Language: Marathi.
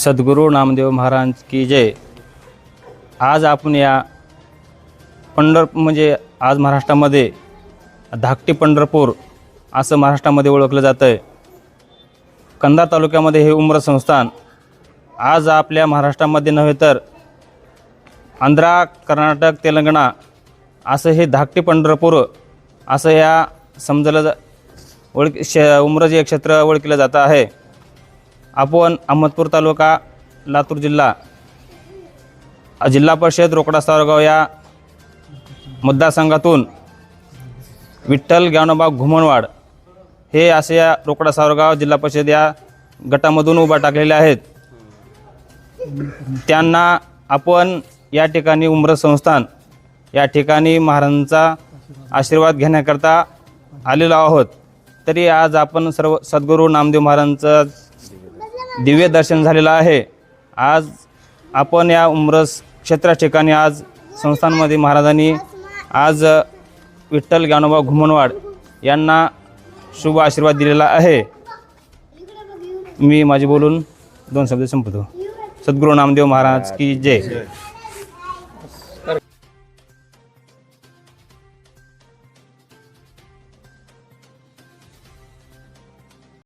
सद्गुरू नामदेव महाराज की जय। आज आपण या म्हणजे आज महाराष्ट्रामध्ये धाकटी पंढरपूर असं महाराष्ट्रामध्ये ओळखलं जातं आहे। कंधार तालुक्यामध्ये हे उमरा संस्थान आज आपल्या महाराष्ट्रामध्ये नव्हे तर आंध्रा, कर्नाटक, तेलंगणा असं हे धाकटी पंढरपूर असं या समजलं उमरा जे क्षेत्र ओळखलं जातं आहे। आपण अहमदपूर तालुका, लातूर जिल्हा, जिल्हा परिषद रोकडा सावरगाव या मतदारसंघातून विठ्ठल ज्ञानोबा घुमनवाड हे असे या रोकडा सावरगाव जिल्हा परिषद या गटामधून उभा टाकलेले आहेत। त्यांना आपण या ठिकाणी उमरा संस्थान या ठिकाणी महाराजांचा आशीर्वाद घेण्याकरता आलेलो आहोत। तरी आज आपण सर्व सद्गुरू नामदेव महाराजांचं दिव्य दर्शन झालेलं आहे। आज आपण या उमरस क्षेत्रा ठिकाणी आज संस्थानमध्ये महाराजांनी आज विठ्ठल ज्ञानोबा घुमनवाड यांना शुभ आशीर्वाद दिलेला आहे। मी माझे बोलून 2 शब्द संपवतो। सद्गुरू नामदेव महाराज की जय।